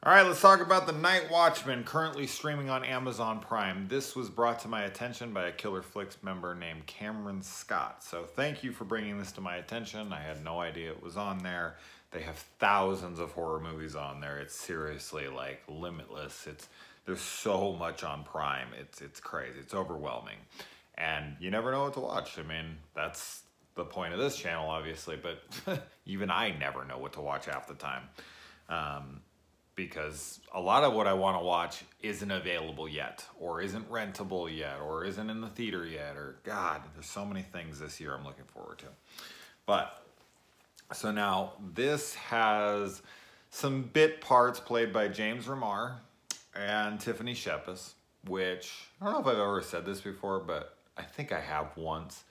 All right, let's talk about The Night Watchmen, currently streaming on Amazon Prime. This was brought to my attention by a Killer Flicks member named Cameron Scott. So thank you for bringing this to my attention. I had no idea it was on there. They have thousands of horror movies on there. It's seriously like limitless. There's so much on Prime. It's crazy. It's overwhelming. And you never know what to watch. I mean, that's the point of this channel, obviously, but even I never know what to watch half the time. Because a lot of what I want to watch isn't available yet, or isn't rentable yet, or isn't in the theater yet, or God, there's so many things this year I'm looking forward to. But, so now this has some bit parts played by James Remar and Tiffany Shepis, which, I don't know if I've ever said this before, but I think I have once.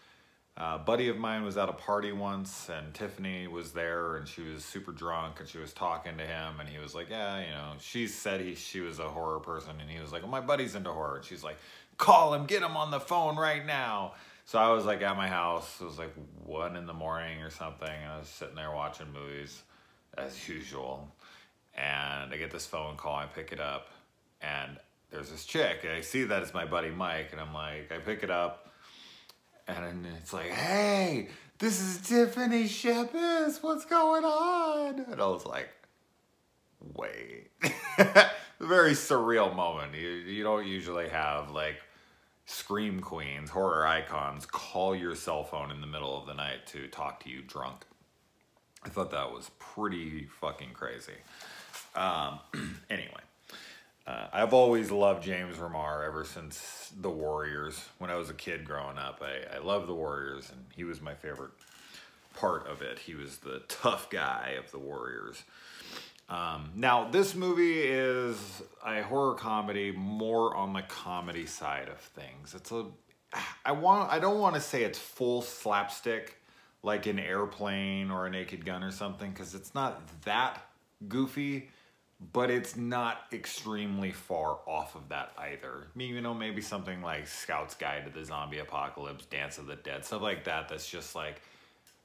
A buddy of mine was at a party once, and Tiffany was there, and she was super drunk, and she was talking to him, and he was like, yeah, you know, she said she was a horror person, and he was like, well, my buddy's into horror, and she's like, call him, get him on the phone right now. So I was like at my house, it was like 1 in the morning or something, and I was sitting there watching movies, as usual, and I get this phone call, I pick it up, and there's this chick, and I see that it's my buddy Mike, and I'm like, I pick it up, and it's like, hey, this is Tiffany Shepis, what's going on? And I was like, wait. A very surreal moment. You don't usually have like scream queens, horror icons, call your cell phone in the middle of the night to talk to you drunk. I thought that was pretty fucking crazy. Anyway. I've always loved James Remar ever since The Warriors. When I was a kid growing up, I loved The Warriors, and he was my favorite part of it. He was the tough guy of The Warriors. Now, this movie is a horror comedy, more on the comedy side of things. I don't want to say it's full slapstick, like an Airplane or a Naked Gun or something, because it's not that goofy. But it's not extremely far off of that either. I mean, you know, maybe something like Scout's Guide to the Zombie Apocalypse, Dance of the Dead, stuff like that that's just like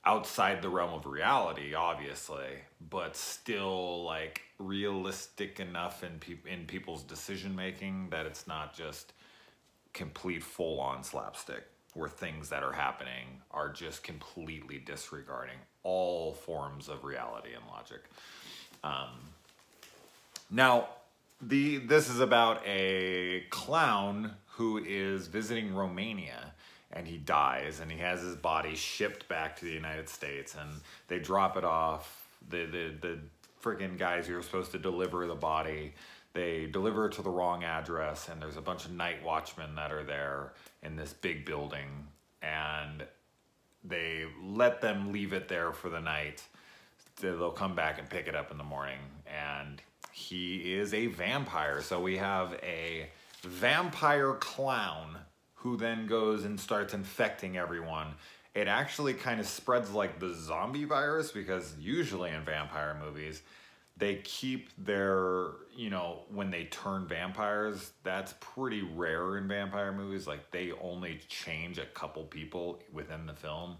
outside the realm of reality, obviously, but still like realistic enough in people's decision making that it's not just complete full-on slapstick, where things that are happening are just completely disregarding all forms of reality and logic. Now, this is about a clown who is visiting Romania, and he dies, and he has his body shipped back to the United States, and they drop it off. The freaking guys who are supposed to deliver the body, they deliver it to the wrong address, and there's a bunch of night watchmen that are there in this big building, and they let them leave it there for the night. They'll come back and pick it up in the morning, and he is a vampire. So we have a vampire clown who then goes and starts infecting everyone. It actually kind of spreads like the zombie virus, because usually in vampire movies, they keep their, you know, when they turn vampires, that's pretty rare in vampire movies. Like, they only change a couple people within the film.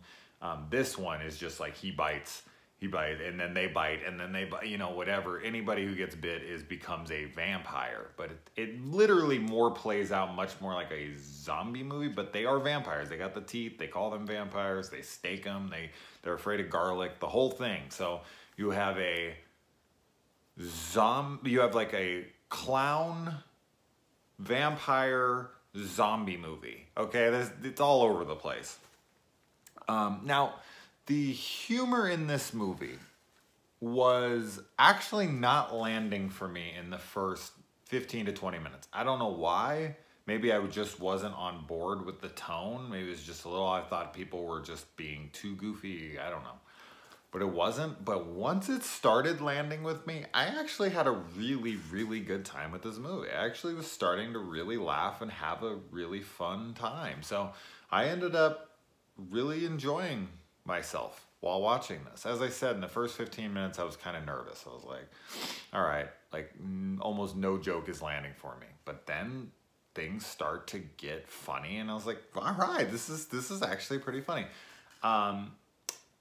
This one is just like he bites, and then they bite, and then they bite, you know, whatever. Anybody who gets bit becomes a vampire. But it literally more plays out much more like a zombie movie, but they are vampires. They got the teeth, they call them vampires, they stake them, they're afraid of garlic, the whole thing. So you have like a clown, vampire, zombie movie. Okay, it's all over the place. Now, the humor in this movie was actually not landing for me in the first 15 to 20 minutes. I don't know why. Maybe I just wasn't on board with the tone. Maybe it was just a little, I thought people were just being too goofy. I don't know. But it wasn't. But once it started landing with me, I actually had a really, really good time with this movie. I actually was starting to really laugh and have a really fun time. So I ended up really enjoying myself while watching this. As I said, in the first 15 minutes, I was kind of nervous. I was like, all right, like almost no joke is landing for me. But then things start to get funny, and I was like, all right, this is actually pretty funny.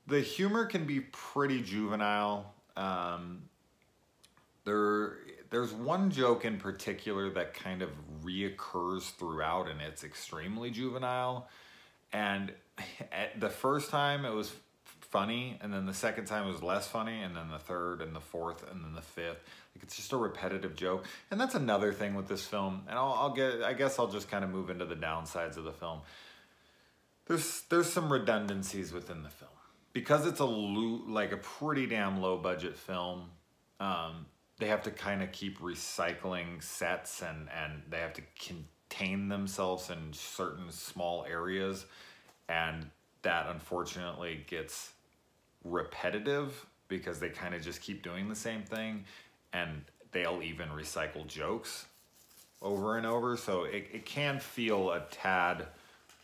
The humor can be pretty juvenile. The there's one joke in particular that kind of reoccurs throughout, and it's extremely juvenile. And the first time it was funny, and then the second time it was less funny, and then the third and the fourth and then the fifth. Like, it's just a repetitive joke. And that's another thing with this film. And I guess I'll just kind of move into the downsides of the film. There's some redundancies within the film. Because it's a pretty damn low budget film, they have to kind of keep recycling sets, and they have to contain themselves in certain small areas, and that unfortunately gets repetitive because they kind of just keep doing the same thing, and they'll even recycle jokes over and over, so it can feel a tad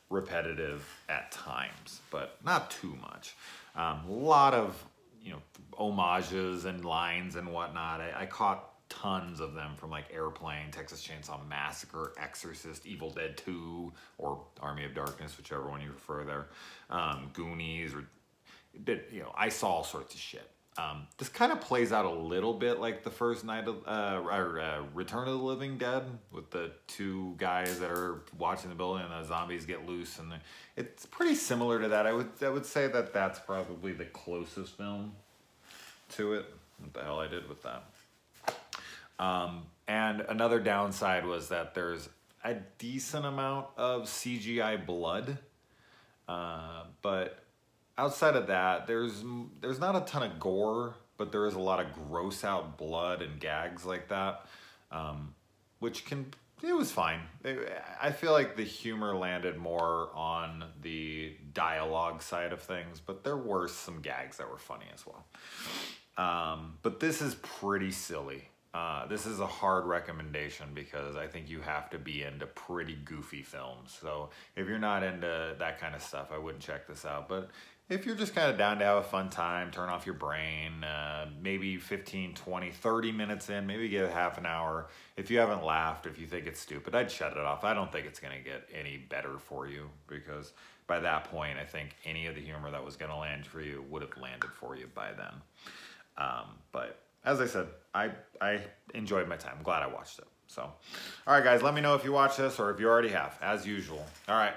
repetitive at times, but not too much. A lot of, you know, homages and lines and whatnot. I caught tons of them from like Airplane, Texas Chainsaw Massacre, Exorcist, Evil Dead 2, or Army of Darkness, whichever one you prefer there. Goonies, or, you know, I saw all sorts of shit. This kind of plays out a little bit like the first night of Return of the Living Dead, with the two guys that are watching the building and the zombies get loose, and it's pretty similar to that. I would say that that's probably the closest film to it. What the hell I did with that. And another downside was that there's a decent amount of CGI blood, but outside of that, there's not a ton of gore, but there is a lot of gross out blood and gags like that, which it was fine. I feel like the humor landed more on the dialogue side of things, but there were some gags that were funny as well. But this is pretty silly. This is a hard recommendation because I think you have to be into pretty goofy films. So if you're not into that kind of stuff, I wouldn't check this out. But if you're just kind of down to have a fun time, turn off your brain, maybe 15, 20, 30 minutes in, maybe give it half an hour. If you haven't laughed, if you think it's stupid, I'd shut it off. I don't think it's going to get any better for you, because by that point, I think any of the humor that was going to land for you would have landed for you by then. But as I said, I enjoyed my time. I'm glad I watched it. So, all right, guys, let me know if you watch this or if you already have, as usual. All right.